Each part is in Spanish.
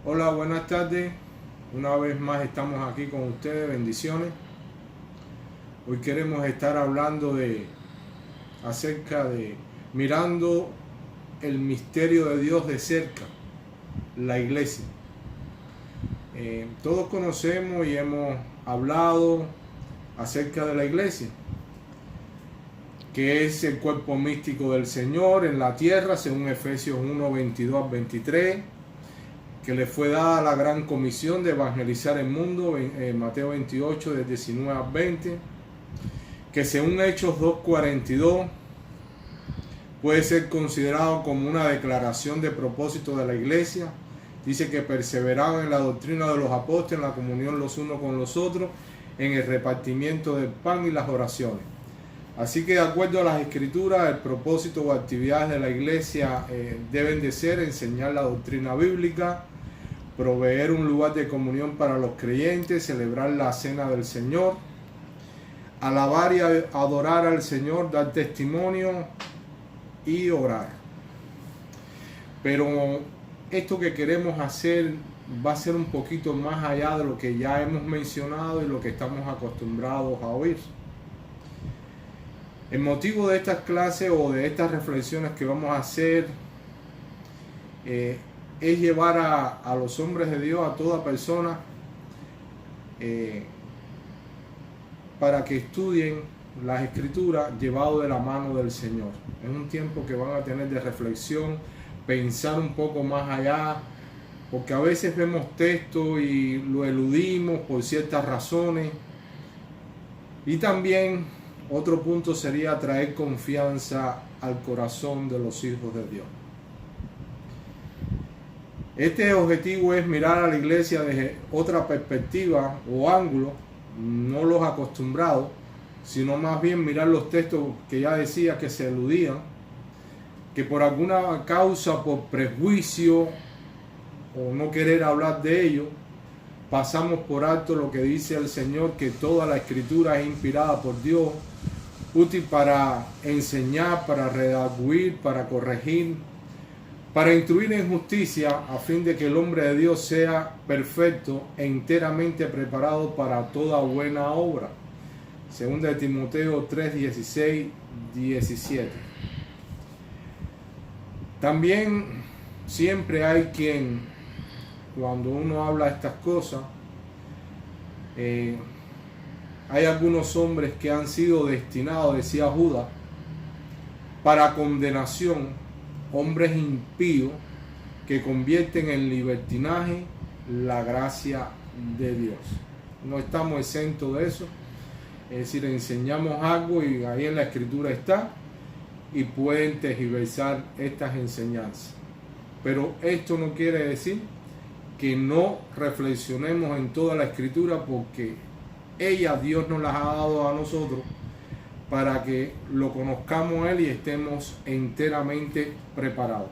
Hola, buenas tardes. Una vez más estamos aquí con ustedes. Bendiciones. Hoy queremos estar hablando acerca de mirando el misterio de Dios de cerca, la iglesia. Todos conocemos y hemos hablado acerca de la iglesia, que es el cuerpo místico del Señor en la tierra, según Efesios 1, 22 al 23, que le fue dada la gran comisión de evangelizar el mundo, Mateo 28, del 19 al 20, que según Hechos 2:42 puede ser considerado como una declaración de propósito de la iglesia. Dice que perseveraban en la doctrina de los apóstoles, en la comunión los unos con los otros, en el repartimiento del pan y las oraciones. Así que de acuerdo a las escrituras, el propósito o actividades de la iglesia deben de ser enseñar la doctrina bíblica, proveer un lugar de comunión para los creyentes, celebrar la cena del Señor, alabar y adorar al Señor, dar testimonio y orar. Pero esto que queremos hacer va a ser un poquito más allá de lo que ya hemos mencionado y lo que estamos acostumbrados a oír. El motivo de estas clases o de estas reflexiones que vamos a hacer es llevar a los hombres de Dios, a toda persona, para que estudien las escrituras llevado de la mano del Señor. Es un tiempo que van a tener de reflexión, pensar un poco más allá, porque a veces vemos texto y lo eludimos por ciertas razones. Y también otro punto sería traer confianza al corazón de los hijos de Dios. Este objetivo es mirar a la iglesia desde otra perspectiva o ángulo, no los acostumbrados, sino más bien mirar los textos que ya decía que se eludían, que por alguna causa, por prejuicio o no querer hablar de ello, pasamos por alto lo que dice el Señor, que toda la escritura es inspirada por Dios, útil para enseñar, para redarguir, para corregir, para instruir en justicia, a fin de que el hombre de Dios sea perfecto e enteramente preparado para toda buena obra. Segunda de Timoteo 3, 16, 17. También siempre hay quien, cuando uno habla estas cosas, hay algunos hombres que han sido destinados, decía Judas, para condenación, hombres impíos que convierten en libertinaje la gracia de Dios. No estamos exentos de eso. Es decir, enseñamos algo y ahí en la escritura está y pueden tergiversar estas enseñanzas. Pero esto no quiere decir que no reflexionemos en toda la escritura, porque ella, Dios nos las ha dado a nosotros para que lo conozcamos Él y estemos enteramente preparados.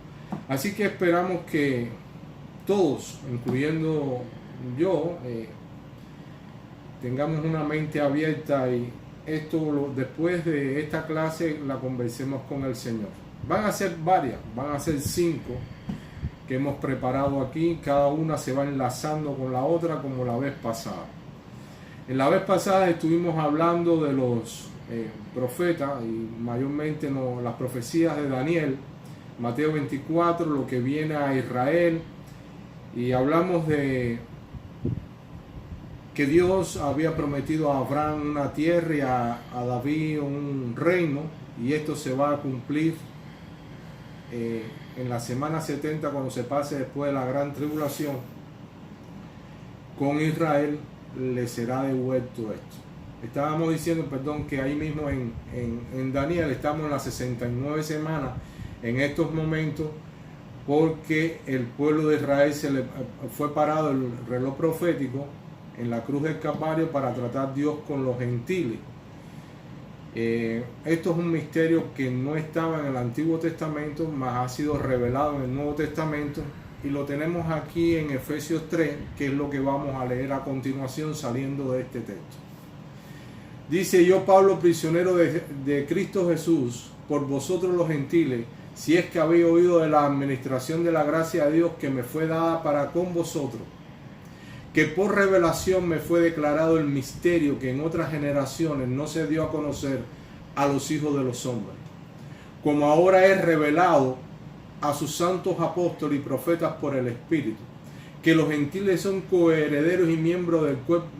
Así que esperamos que todos, incluyendo yo, tengamos una mente abierta y después de esta clase la conversemos con el Señor. Van a ser varias, van a ser 5 que hemos preparado aquí, cada una se va enlazando con la otra como la vez pasada. En la vez pasada estuvimos hablando de los profetas y mayormente las profecías de Daniel, Mateo 24, lo que viene a Israel, y hablamos de que Dios había prometido a Abraham una tierra y a David un reino, y esto se va a cumplir en la semana 70, cuando se pase después de la gran tribulación. Con Israel le será devuelto esto. Estábamos diciendo, que ahí mismo en Daniel estamos en las 69 semanas en estos momentos, porque el pueblo de Israel se le fue parado el reloj profético en la cruz del Calvario para tratar Dios con los gentiles. Esto es un misterio que no estaba en el Antiguo Testamento, mas ha sido revelado en el Nuevo Testamento, y lo tenemos aquí en Efesios 3, que es lo que vamos a leer a continuación saliendo de este texto. Dice: yo, Pablo, prisionero de Cristo Jesús, por vosotros los gentiles, si es que habéis oído de la administración de la gracia de Dios que me fue dada para con vosotros, que por revelación me fue declarado el misterio que en otras generaciones no se dio a conocer a los hijos de los hombres, como ahora es revelado a sus santos apóstoles y profetas por el Espíritu, que los gentiles son coherederos y miembros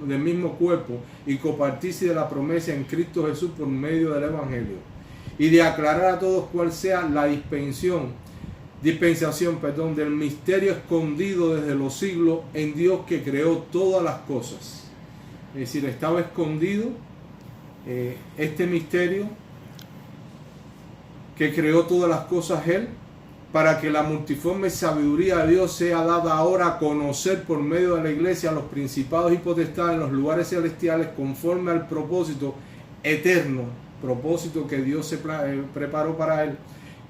del mismo cuerpo y copartícimes de la promesa en Cristo Jesús por medio del Evangelio, y de aclarar a todos cuál sea la dispensación del misterio escondido desde los siglos en Dios que creó todas las cosas. Es decir, estaba escondido este misterio que creó todas las cosas Él, para que la multiforme sabiduría de Dios sea dada ahora a conocer por medio de la iglesia a los principados y potestades en los lugares celestiales, conforme al propósito eterno, propósito que Dios se preparó para Él,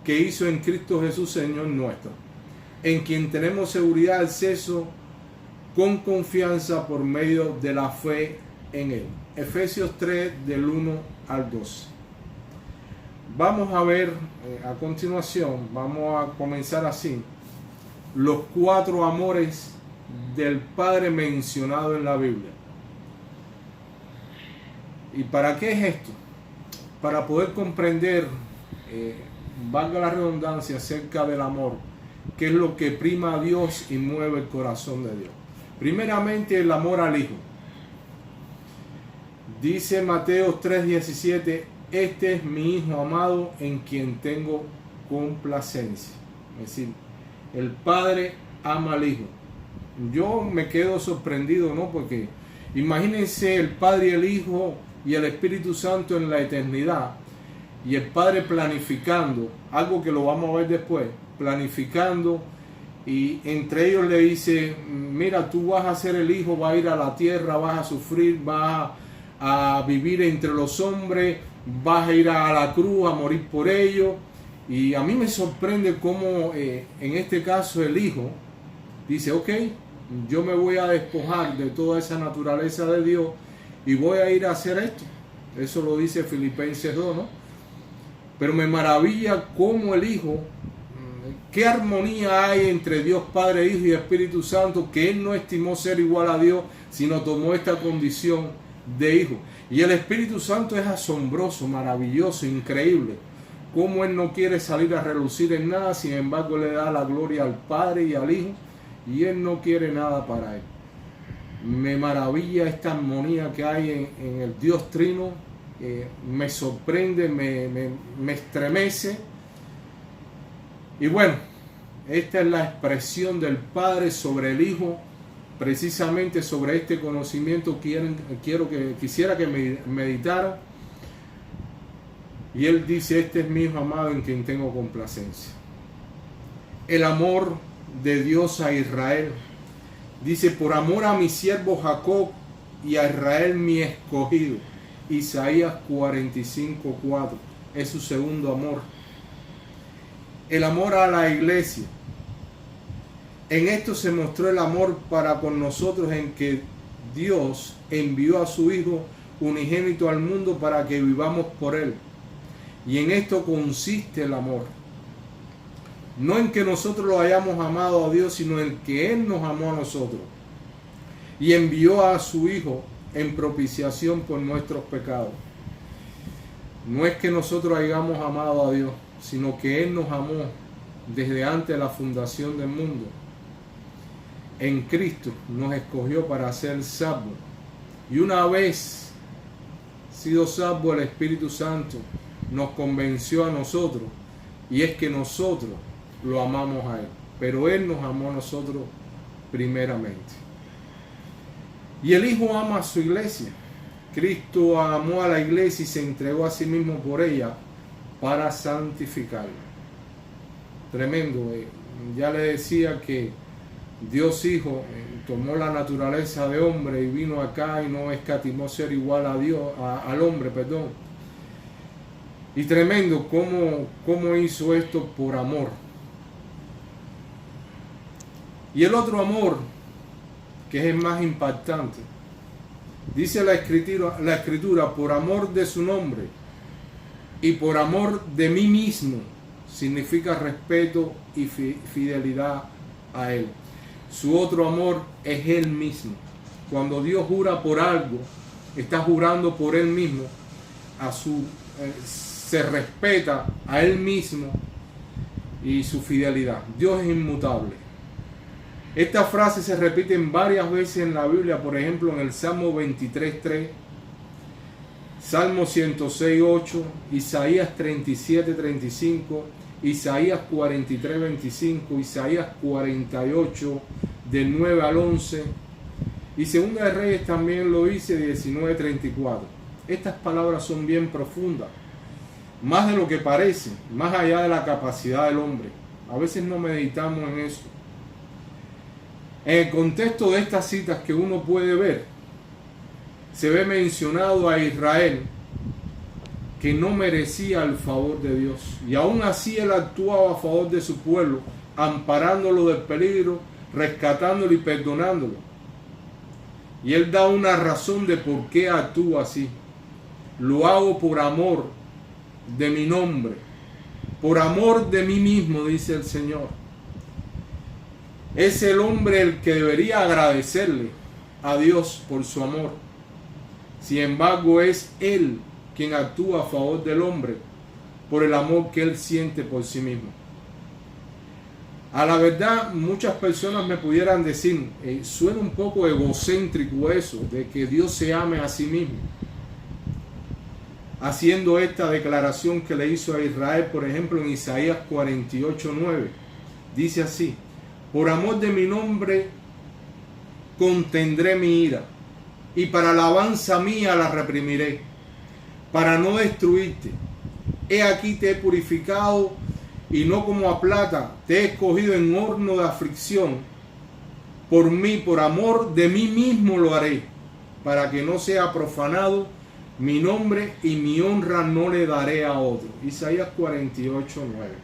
que hizo en Cristo Jesús Señor nuestro, en quien tenemos seguridad de acceso con confianza por medio de la fe en Él. Efesios 3 del 1 al 12. Vamos a ver a continuación, vamos a comenzar así, los 4 amores del Padre mencionados en la Biblia. ¿Y para qué es esto? Para poder comprender, valga la redundancia, acerca del amor, que es lo que prima a Dios y mueve el corazón de Dios. Primeramente, el amor al Hijo. Dice Mateo 3:17, este es mi Hijo amado en quien tengo complacencia. Es decir, el Padre ama al Hijo. Yo me quedo sorprendido, ¿no? Porque imagínense el Padre y el Hijo y el Espíritu Santo en la eternidad, y el Padre planificando, algo que lo vamos a ver después, planificando, y entre ellos le dice, mira, tú vas a ser el Hijo, vas a ir a la tierra, vas a sufrir, vas a vivir entre los hombres, vas a ir a la cruz a morir por ellos. Y a mí me sorprende cómo en este caso el Hijo dice, ok, yo me voy a despojar de toda esa naturaleza de Dios y voy a ir a hacer esto. Eso lo dice Filipenses 2, ¿no? Pero me maravilla cómo el Hijo, qué armonía hay entre Dios Padre, Hijo y Espíritu Santo, que Él no estimó ser igual a Dios, sino tomó esta condición de Hijo. Y el Espíritu Santo es asombroso, maravilloso, increíble. Cómo Él no quiere salir a relucir en nada, sin embargo le da la gloria al Padre y al Hijo, y Él no quiere nada para Él. Me maravilla esta armonía que hay en el Dios Trino, me sorprende, me estremece. Y bueno, esta es la expresión del Padre sobre el Hijo. Precisamente sobre este conocimiento quisiera que meditara. Y Él dice, este es mi Hijo amado en quien tengo complacencia. El amor de Dios a Israel. Dice, por amor a mi siervo Jacob y a Israel mi escogido. Isaías 45:4. Es su segundo amor. El amor a la iglesia. En esto se mostró el amor para con nosotros, en que Dios envió a su Hijo unigénito al mundo para que vivamos por Él. Y en esto consiste el amor. No en que nosotros lo hayamos amado a Dios, sino en que Él nos amó a nosotros. Y envió a su Hijo en propiciación por nuestros pecados. No es que nosotros hayamos amado a Dios, sino que Él nos amó desde antes de la fundación del mundo. En Cristo nos escogió para ser salvos. Y una vez sido salvo, el Espíritu Santo nos convenció a nosotros. Y es que nosotros lo amamos a Él. Pero Él nos amó a nosotros primeramente. Y el Hijo ama a su iglesia. Cristo amó a la iglesia y se entregó a sí mismo por ella para santificarla. Tremendo. Ya le decía que Dios Hijo tomó la naturaleza de hombre y vino acá y no escatimó ser igual a Dios, al hombre, perdón. Y tremendo cómo hizo esto por amor. Y el otro amor, que es el más impactante, dice la escritura, por amor de su nombre y por amor de mí mismo, significa respeto y fidelidad a Él. Su otro amor es Él mismo. Cuando Dios jura por algo, está jurando por Él mismo. Se respeta a Él mismo y su fidelidad. Dios es inmutable. Esta frase se repite varias veces en la Biblia, por ejemplo en el Salmo 23:3, Salmo 106:8, Isaías 37:35, Isaías 43:25, Isaías 48 del 9 al 11, y Segunda de Reyes también lo dice 19:34. Estas palabras son bien profundas, más de lo que parece, más allá de la capacidad del hombre. A veces no meditamos en eso. En el contexto de estas citas que uno puede ver, se ve mencionado a Israel que no merecía el favor de Dios, y aún así Él actuaba a favor de su pueblo, amparándolo del peligro, rescatándolo y perdonándolo. Y Él da una razón de por qué actúa así. Lo hago por amor de mi nombre, por amor de mí mismo, dice el Señor. Es el hombre el que debería agradecerle a Dios por su amor. Sin embargo, es Él quien actúa a favor del hombre por el amor que Él siente por sí mismo. A la verdad, muchas personas me pudieran decir, suena un poco egocéntrico eso, de que Dios se ame a sí mismo. Haciendo esta declaración que le hizo a Israel, por ejemplo, en Isaías 48:9, dice así: por amor de mi nombre contendré mi ira, y para alabanza mía la reprimiré, para no destruirte. He aquí te he purificado, y no como a plata, te he escogido en horno de aflicción. Por mí, por amor de mí mismo lo haré, para que no sea profanado mi nombre, y mi honra no le daré a otro. Isaías 48:9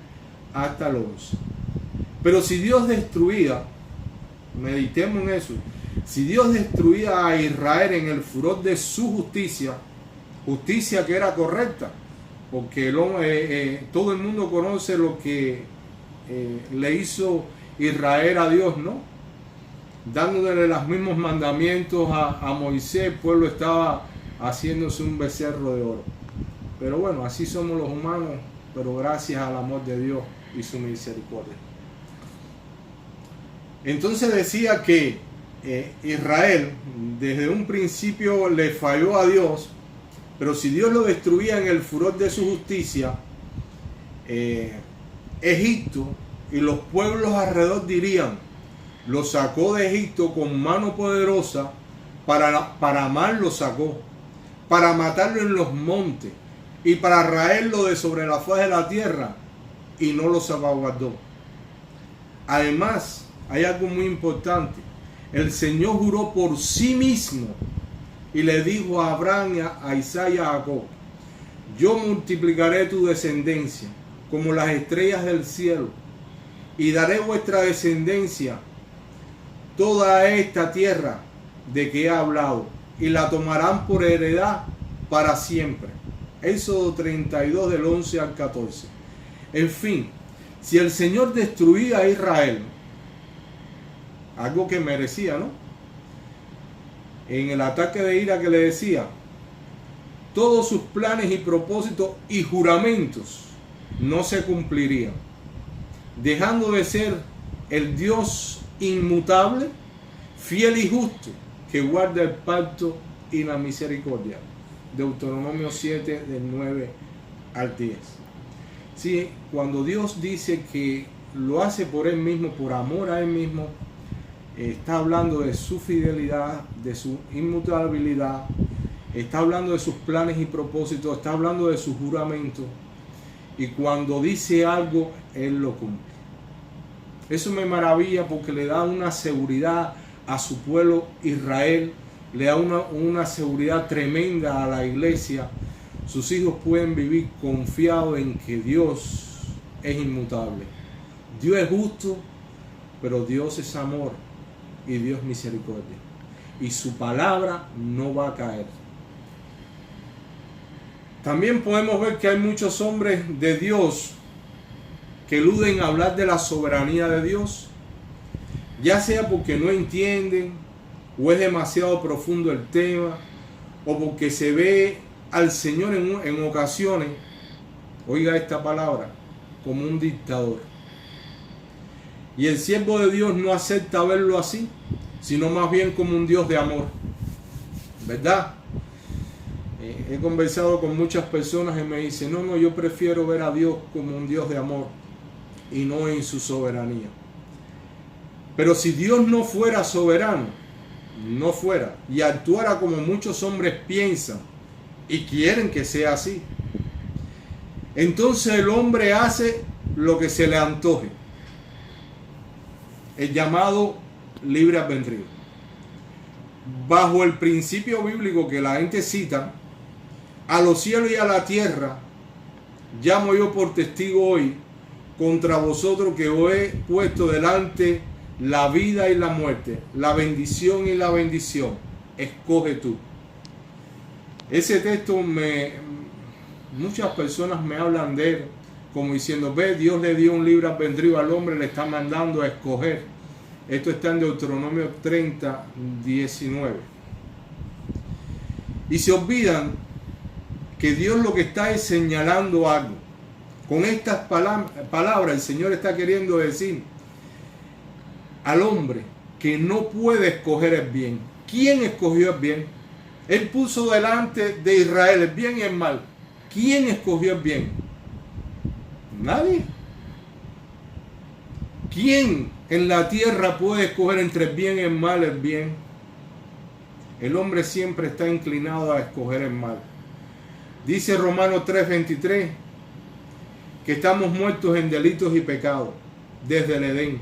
hasta el 11. Pero si Dios destruía, meditemos en eso, si Dios destruía a Israel en el furor de su justicia, justicia que era correcta, porque todo el mundo conoce lo que le hizo Israel a Dios, ¿no? Dándole los mismos mandamientos a Moisés, el pueblo estaba haciéndose un becerro de oro. Pero bueno, así somos los humanos, pero gracias al amor de Dios y su misericordia. Entonces decía que Israel desde un principio le falló a Dios, pero si Dios lo destruía en el furor de su justicia, Egipto y los pueblos alrededor dirían: lo sacó de Egipto con mano poderosa, para mal lo sacó, para matarlo en los montes y para raerlo de sobre la faz de la tierra, y no lo salvaguardó. Además, hay algo muy importante. El Señor juró por sí mismo y le dijo a Abraham, a Isaac y a Jacob: yo multiplicaré tu descendencia como las estrellas del cielo, y daré vuestra descendencia toda esta tierra de que he hablado, y la tomarán por heredad para siempre. Éxodo 32 del 11 al 14. En fin, si el Señor destruía a Israel, algo que merecía, ¿no? En el ataque de ira que le decía, todos sus planes y propósitos y juramentos no se cumplirían, dejando de ser el Dios inmutable, fiel y justo, que guarda el pacto y la misericordia. Deuteronomio 7 del 9 al 10. Sí, cuando Dios dice que lo hace por Él mismo, por amor a Él mismo, está hablando de su fidelidad, de su inmutabilidad, está hablando de sus planes y propósitos, está hablando de su juramento, y cuando dice algo, Él lo cumple. Eso me maravilla porque le da una seguridad a su pueblo Israel, le da una seguridad tremenda a la iglesia. Sus hijos pueden vivir confiados en que Dios es inmutable. Dios es justo, pero Dios es amor y Dios misericordia. Y su palabra no va a caer. También podemos ver que hay muchos hombres de Dios que eluden hablar de la soberanía de Dios, ya sea porque no entienden, o es demasiado profundo el tema, o porque se ve al Señor en ocasiones, oiga esta palabra, como un dictador. Y el siervo de Dios no acepta verlo así, sino más bien como un Dios de amor, ¿verdad? He conversado con muchas personas y me dicen, no, yo prefiero ver a Dios como un Dios de amor y no en su soberanía. Pero si Dios no fuera soberano, no fuera, y actuara como muchos hombres piensan y quieren que sea así, entonces el hombre hace lo que se le antoje, el llamado libre albedrío. Bajo el principio bíblico que la gente cita, a los cielos y a la tierra llamo yo por testigo hoy contra vosotros que os he puesto delante la vida y la muerte, la bendición y la bendición. Escoge tú. Ese texto muchas personas me hablan de él como diciendo, ve, Dios le dio un libre albedrío al hombre, le está mandando a escoger. Esto está en Deuteronomio 30, 19. Y se olvidan que Dios lo que está es señalando algo. Con estas palabras el Señor está queriendo decir al hombre que no puede escoger el bien. ¿Quién escogió el bien? Él puso delante de Israel el bien y el mal. ¿Quién escogió el bien? Nadie. ¿Quién en la tierra puede escoger entre el bien y el mal el bien? El hombre siempre está inclinado a escoger el mal. Dice Romanos 3:23 que estamos muertos en delitos y pecados desde el Edén.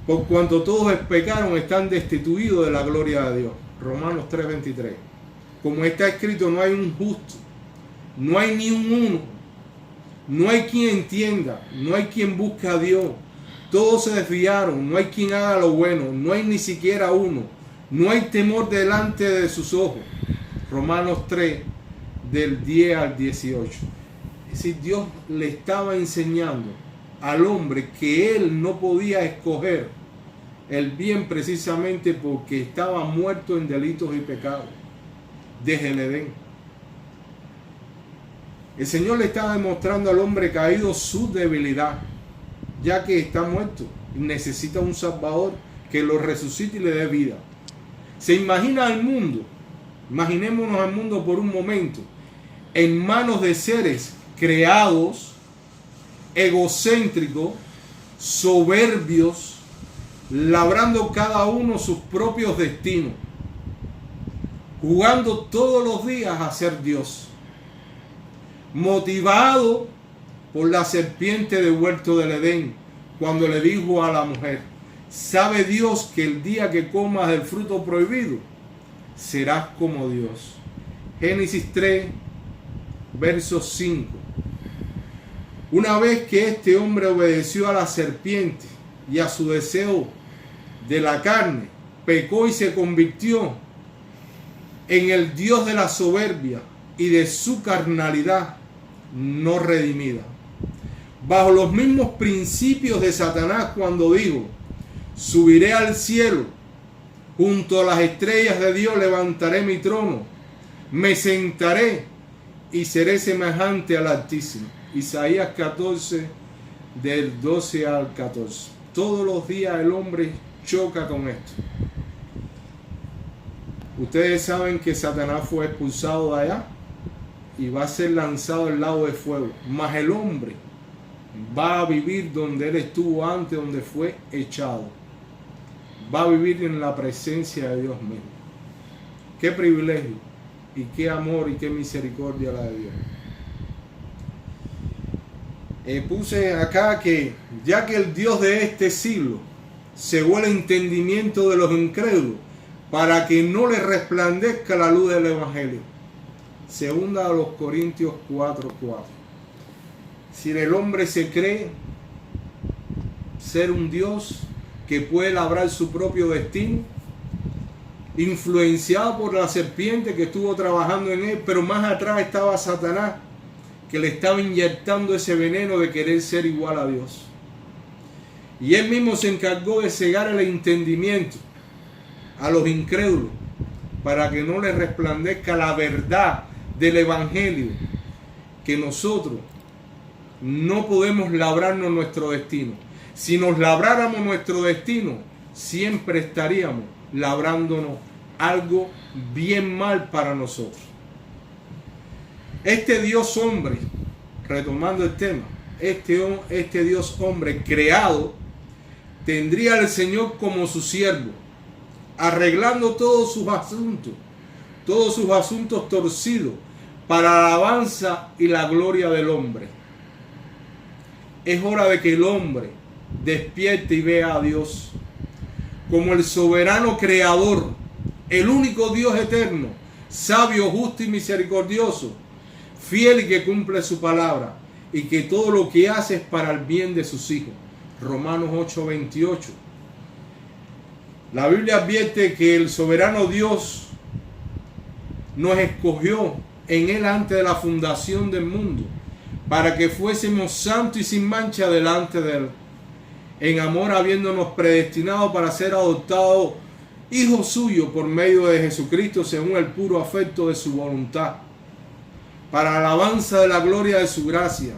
Por cuanto todos pecaron, están destituidos de la gloria de Dios. Romanos 3:23. Como está escrito, no hay un justo, no hay ni un uno, no hay quien entienda, no hay quien busque a Dios. Todos se desviaron, no hay quien haga lo bueno, no hay ni siquiera uno, no hay temor delante de sus ojos. Romanos 3, del 10 al 18. Es decir, Dios le estaba enseñando al hombre que él no podía escoger el bien precisamente porque estaba muerto en delitos y pecados desde el Edén. El Señor le estaba demostrando al hombre caído su debilidad, ya que está muerto y necesita un Salvador que lo resucite y le dé vida. Se imagina al mundo, imaginémonos al mundo por un momento, en manos de seres creados, egocéntricos, soberbios, labrando cada uno sus propios destinos, jugando todos los días a ser Dios, motivado por la serpiente del huerto del Edén, cuando le dijo a la mujer, sabe Dios que el día que comas del fruto prohibido, serás como Dios. Génesis 3, verso 5. Una vez que este hombre obedeció a la serpiente y a su deseo de la carne, pecó y se convirtió en el Dios de la soberbia y de su carnalidad no redimida. Bajo los mismos principios de Satanás cuando dijo, subiré al cielo, junto a las estrellas de Dios levantaré mi trono, me sentaré y seré semejante al Altísimo. Isaías 14, del 12 al 14. Todos los días el hombre choca con esto. Ustedes saben que Satanás fue expulsado de allá y va a ser lanzado al lago de fuego. Mas el hombre va a vivir donde él estuvo antes, donde fue echado. Va a vivir en la presencia de Dios mismo. Qué privilegio y qué amor y qué misericordia la de Dios. Puse acá que ya que el Dios de este siglo cegó el entendimiento de los incrédulos para que no les resplandezca la luz del Evangelio. Segunda a los Corintios 4:4. Si el hombre se cree ser un Dios que puede labrar su propio destino, influenciado por la serpiente que estuvo trabajando en él, pero más atrás estaba Satanás, que le estaba inyectando ese veneno de querer ser igual a Dios. Y él mismo se encargó de cegar el entendimiento a los incrédulos para que no les resplandezca la verdad del Evangelio, que nosotros no podemos labrarnos nuestro destino. Si nos labráramos nuestro destino, siempre estaríamos labrándonos algo bien mal para nosotros. Este Dios hombre, retomando el tema, este Dios hombre creado, tendría al Señor como su siervo, arreglando todos sus asuntos torcidos para la alabanza y la gloria del hombre. Es hora de que el hombre despierte y vea a Dios como el soberano creador, el único Dios eterno, sabio, justo y misericordioso, fiel y que cumple su palabra, y que todo lo que hace es para el bien de sus hijos. Romanos 8:28. La Biblia advierte que el soberano Dios nos escogió en él antes de la fundación del mundo, para que fuésemos santos y sin mancha delante de él, en amor habiéndonos predestinado para ser adoptados hijos suyos por medio de Jesucristo, según el puro afecto de su voluntad, para la alabanza de la gloria de su gracia,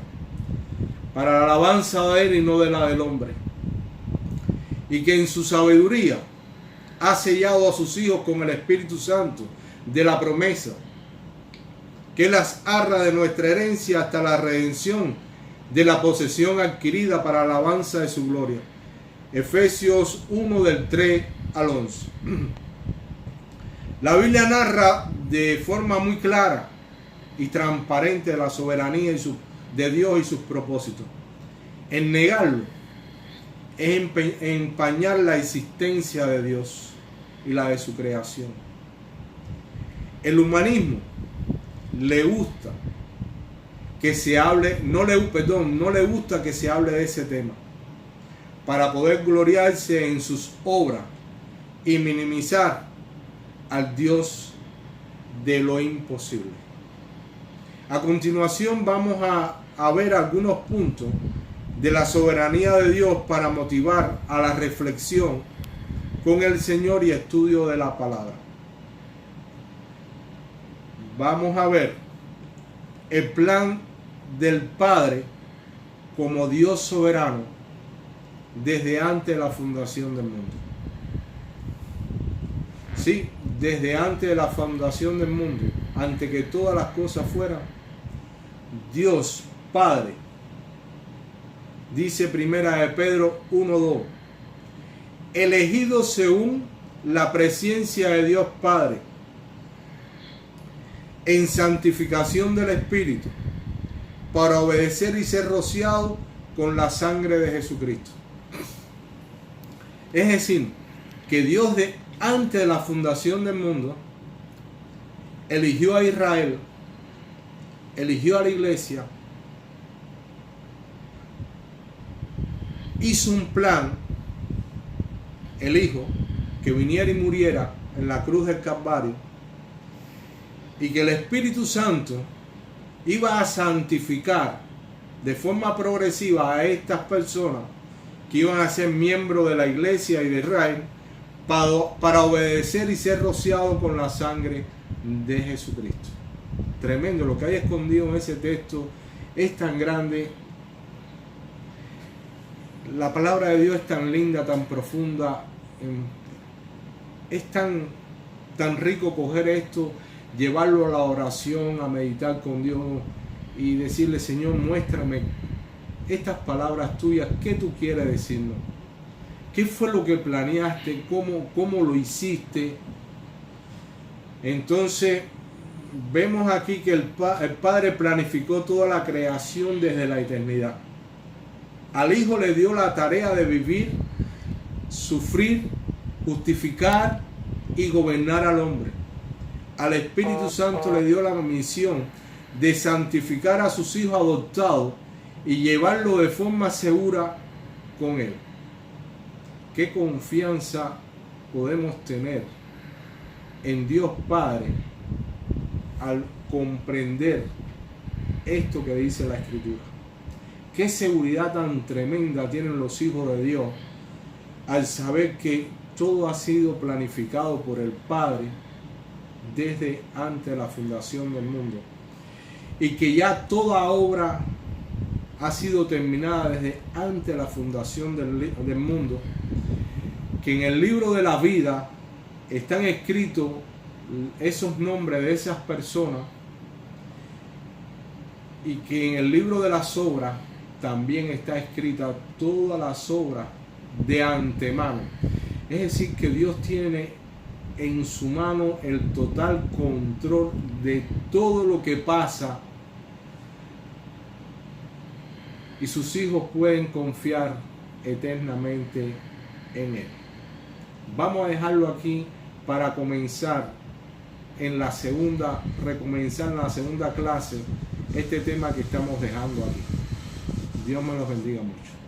para la alabanza de él y no de la del hombre, y que en su sabiduría ha sellado a sus hijos con el Espíritu Santo de la promesa, que las arra de nuestra herencia hasta la redención de la posesión adquirida para la alabanza de su gloria. Efesios 1 del 3 al 11. La Biblia narra de forma muy clara y transparente la soberanía de Dios y sus propósitos. En negarlo es empañar la existencia de Dios y la de su creación. El humanismo le gusta que se hable, no le gusta que se hable de ese tema, para poder gloriarse en sus obras y minimizar al Dios de lo imposible. A continuación vamos a ver algunos puntos de la soberanía de Dios para motivar a la reflexión con el Señor y estudio de la palabra. Vamos a ver el plan del Padre como Dios soberano desde antes de la fundación del mundo. Sí, desde antes de la fundación del mundo, antes que todas las cosas fueran, Dios Padre, dice primera de Pedro 1:2, elegido según la presencia de Dios Padre, en santificación del Espíritu, para obedecer y ser rociado con la sangre de Jesucristo. Es decir, que Dios antes de la fundación del mundo eligió a Israel, eligió a la iglesia, hizo un plan, el Hijo, que viniera y muriera en la cruz del Calvario, y que el Espíritu Santo iba a santificar de forma progresiva a estas personas que iban a ser miembros de la iglesia y de Israel, para obedecer y ser rociados con la sangre de Jesucristo. Tremendo, lo que hay escondido en ese texto es tan grande. La palabra de Dios es tan linda, tan profunda, es tan rico coger esto, llevarlo a la oración, a meditar con Dios y decirle: Señor, muéstrame estas palabras tuyas, ¿qué tú quieres decirnos? ¿Qué fue lo que planeaste? ¿Cómo lo hiciste? Entonces vemos aquí que el Padre planificó toda la creación desde la eternidad. Al Hijo le dio la tarea de vivir, sufrir, justificar y gobernar al hombre. Al Espíritu Santo le dio la misión de santificar a sus hijos adoptados y llevarlo de forma segura con Él. ¿Qué confianza podemos tener en Dios Padre al comprender esto que dice la Escritura. Qué seguridad tan tremenda tienen los hijos de Dios al saber que todo ha sido planificado por el Padre desde antes de la fundación del mundo, y que ya toda obra ha sido terminada desde antes de la fundación del mundo, que en el libro de la vida están escritos esos nombres de esas personas, y que en el libro de las obras también está escrita todas las obras de antemano. Es decir, que Dios tiene en su mano el total control de todo lo que pasa, y sus hijos pueden confiar eternamente en Él. Vamos a dejarlo aquí para comenzar recomenzar en la segunda clase este tema que estamos dejando aquí. Dios me los bendiga mucho.